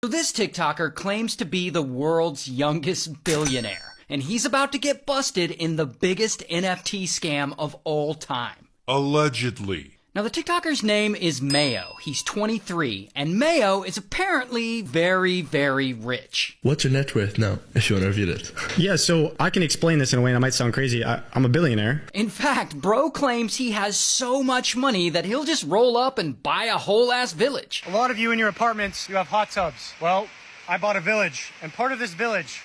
So this TikToker claims to be the world's youngest billionaire, and he's about to get busted in the biggest NFT scam of all time. Allegedly. Now the TikToker's name is Mayo. He's 23, and Mayo is apparently very, very rich. What's your net worth now, if you want to reveal it? Yeah, so I can explain this in a way that might sound crazy. I'm a billionaire. In fact, bro claims he has so much money that he'll just roll up and buy a whole-ass village. A lot of you in your apartments, you have hot tubs. Well, I bought a village, and part of this village,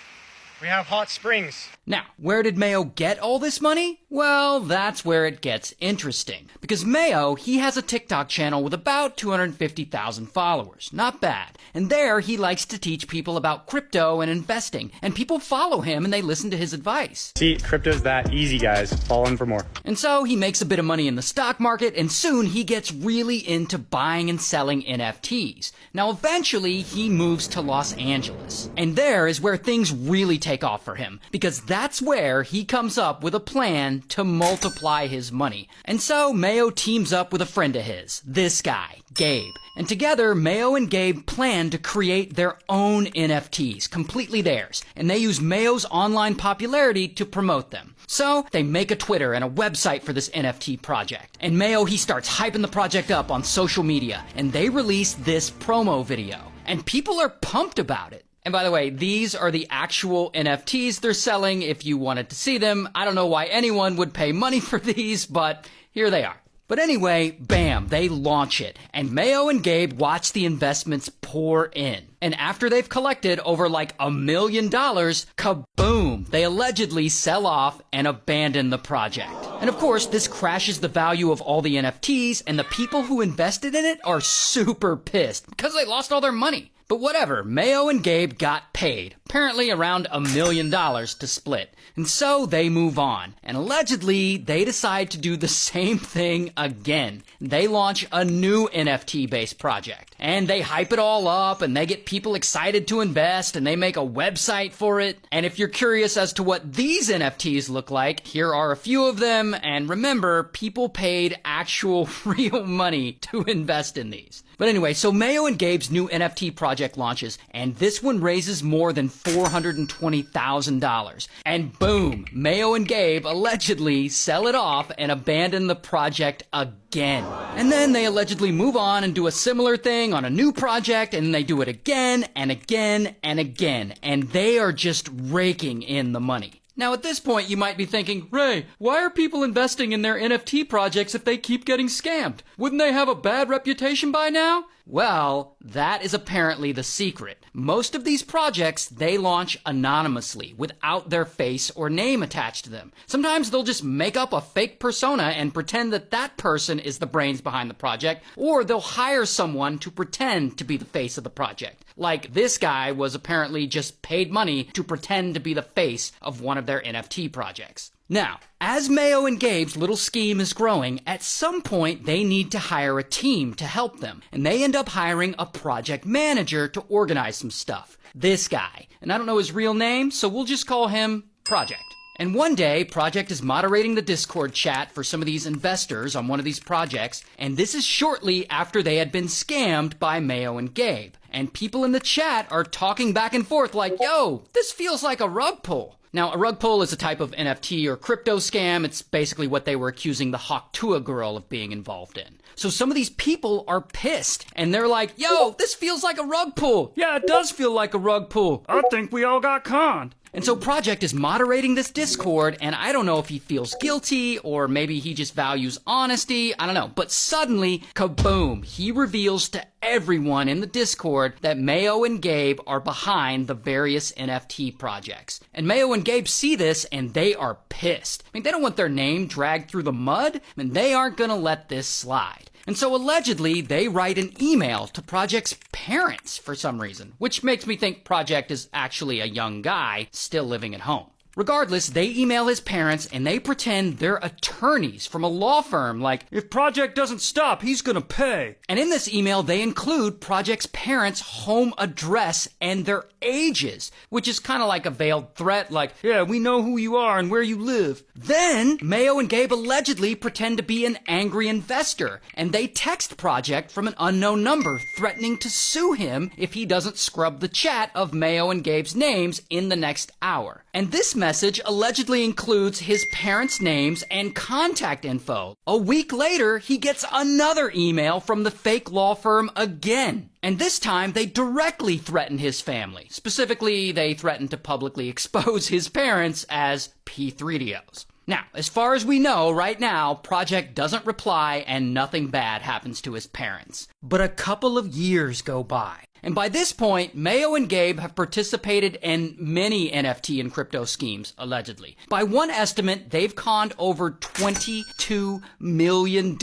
we have hot springs. Now, where did Mayo get all this money? Well, that's where it gets interesting. Because Mayo, he has a TikTok channel with about 250,000 followers. Not bad. And there, he likes to teach people about crypto and investing. And people follow him and they listen to his advice. See, crypto's that easy, guys. Fall in for more. And so, he makes a bit of money in the stock market, and soon he gets really into buying and selling NFTs. Now, eventually, he moves to Los Angeles. And there is where things really take off for him. Because that's where he comes up with a plan to multiply his money. And so Mayo teams up with a friend of his, this guy, Gabe. And together, Mayo and Gabe plan to create their own NFTs, completely theirs. And they use Mayo's online popularity to promote them. So they make a Twitter and a website for this NFT project. And Mayo, he starts hyping the project up on social media. And they release this promo video. And people are pumped about it. And by the way, these are the actual NFTs they're selling if you wanted to see them. I don't know why anyone would pay money for these, but here they are. But anyway, bam, they launch it. And Mayo and Gabe watch the investments pour in. And after they've collected over like $1 million, kaboom, they allegedly sell off and abandon the project. And of course, this crashes the value of all the NFTs, and the people who invested in it are super pissed because they lost all their money. But whatever, Mayo and Gabe got paid, apparently around $1 million to split. And so they move on. And allegedly, they decide to do the same thing again. They launch a new NFT-based project. And they hype it all up, and they get people excited to invest, and they make a website for it. And if you're curious as to what these NFTs look like, here are a few of them. And remember, people paid actual real money to invest in these. But anyway, so Mayo and Gabe's new NFT project launches, and this one raises more than $420,000. And boom, Mayo and Gabe allegedly sell it off and abandon the project again. And then they allegedly move on and do a similar thing on a new project, and they do it again and again and again. And they are just raking in the money. Now at this point you might be thinking, Ray, why are people investing in their NFT projects if they keep getting scammed? Wouldn't they have a bad reputation by now? Well, that is apparently the secret. Most of these projects, they launch anonymously, without their face or name attached to them. Sometimes they'll just make up a fake persona and pretend that that person is the brains behind the project, or they'll hire someone to pretend to be the face of the project. Like this guy was apparently just paid money to pretend to be the face of one of their NFT projects. Now, as Mayo and Gabe's little scheme is growing, at some point they need to hire a team to help them. And they end up hiring a project manager to organize some stuff. This guy. And I don't know his real name, so we'll just call him Project. And one day, Project is moderating the Discord chat for some of these investors on one of these projects, and this is shortly after they had been scammed by Mayo and Gabe. And people in the chat are talking back and forth like, yo, this feels like a rug pull. Now, a rug pull is a type of NFT or crypto scam. It's basically what they were accusing the Hawktua girl of being involved in. So some of these people are pissed, and they're like, yo, this feels like a rug pull. Yeah, it does feel like a rug pull. I think we all got conned. And so Project is moderating this Discord, and I don't know if he feels guilty, or maybe he just values honesty, I don't know. But suddenly, kaboom, he reveals to everyone in the Discord that Mayo and Gabe are behind the various NFT projects. And Mayo and Gabe see this, and they are pissed. I mean, they don't want their name dragged through the mud, and they aren't gonna let this slide. And so allegedly, they write an email to Project's parents for some reason, which makes me think Project is actually a young guy still living at home. Regardless, they email his parents and they pretend they're attorneys from a law firm, like, if Project doesn't stop, he's gonna pay. And in this email, they include Project's parents' home address and their ages, which is kind of like a veiled threat, like, yeah, we know who you are and where you live. Then, Mayo and Gabe allegedly pretend to be an angry investor, and they text Project from an unknown number, threatening to sue him if he doesn't scrub the chat of Mayo and Gabe's names in the next hour. And this message allegedly includes his parents' names and contact info. A week later, he gets another email from the fake law firm again. And this time, they directly threaten his family. Specifically, they threaten to publicly expose his parents as P3DOs. Now, as far as we know right now, Project doesn't reply and nothing bad happens to his parents. But a couple of years go by. And by this point, Mayo and Gabe have participated in many NFT and crypto schemes, allegedly. By one estimate, they've conned over $22 million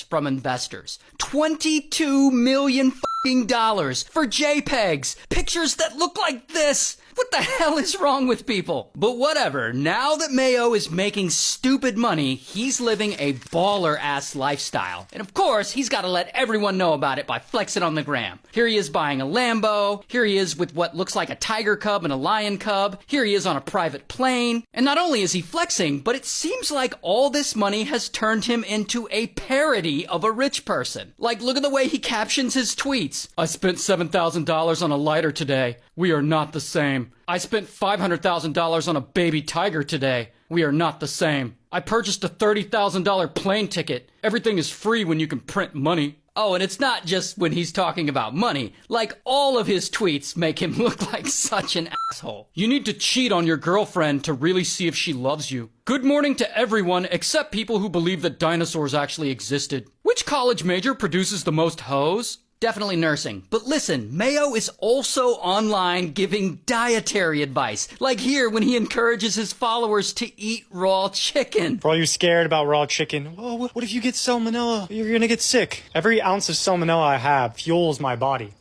from investors. $22 million for JPEGs, pictures that look like this. What the hell is wrong with people? But whatever, now that Mayo is making stupid money, he's living a baller-ass lifestyle. And of course, he's got to let everyone know about it by flexing on the gram. Here he is buying a Lambo. Here he is with what looks like a tiger cub and a lion cub. Here he is on a private plane. And not only is he flexing, but it seems like all this money has turned him into a parody of a rich person. Like, look at the way he captions his tweets. I spent $7,000 on a lighter today. We are not the same. I spent $500,000 on a baby tiger today. We are not the same. I purchased a $30,000 plane ticket. Everything is free when you can print money. Oh, and it's not just when he's talking about money. Like, all of his tweets make him look like such an asshole. You need to cheat on your girlfriend to really see if she loves you. Good morning to everyone except people who believe that dinosaurs actually existed. Which college major produces the most hoes? Definitely nursing. But listen, Mayo is also online giving dietary advice. Like here when he encourages his followers to eat raw chicken. For all you scared about raw chicken, well, what if you get salmonella? You're gonna get sick. Every ounce of salmonella I have fuels my body.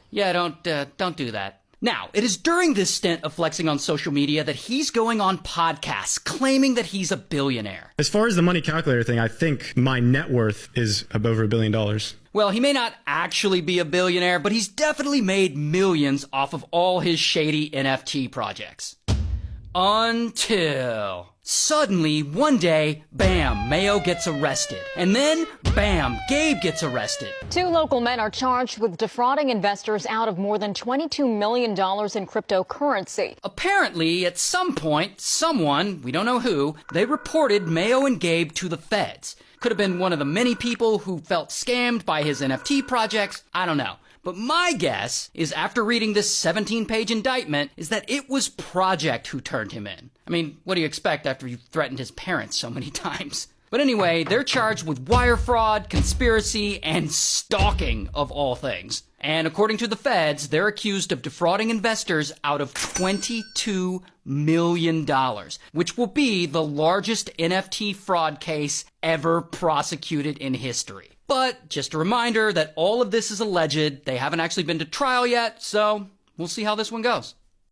Yeah, don't do that. Now, it is during this stint of flexing on social media that he's going on podcasts claiming that he's a billionaire. As far as the money calculator thing, I think my net worth is over $1 billion. Well, he may not actually be a billionaire, but he's definitely made millions off of all his shady NFT projects. Until suddenly, one day, bam, Mayo gets arrested. And then, bam, Gabe gets arrested. 2 local men are charged with defrauding investors out of more than $22 million in cryptocurrency. Apparently, at some point, someone, we don't know who, they reported Mayo and Gabe to the feds. Could have been one of the many people who felt scammed by his NFT projects. I don't know. But my guess is after reading this 17-page indictment is that it was Project who turned him in. I mean, what do you expect after you've threatened his parents so many times? But anyway, they're charged with wire fraud, conspiracy, and stalking of all things. And according to the feds, they're accused of defrauding investors out of $22 million, which will be the largest NFT fraud case ever prosecuted in history. But just a reminder that all of this is alleged. They haven't actually been to trial yet, so we'll see how this one goes.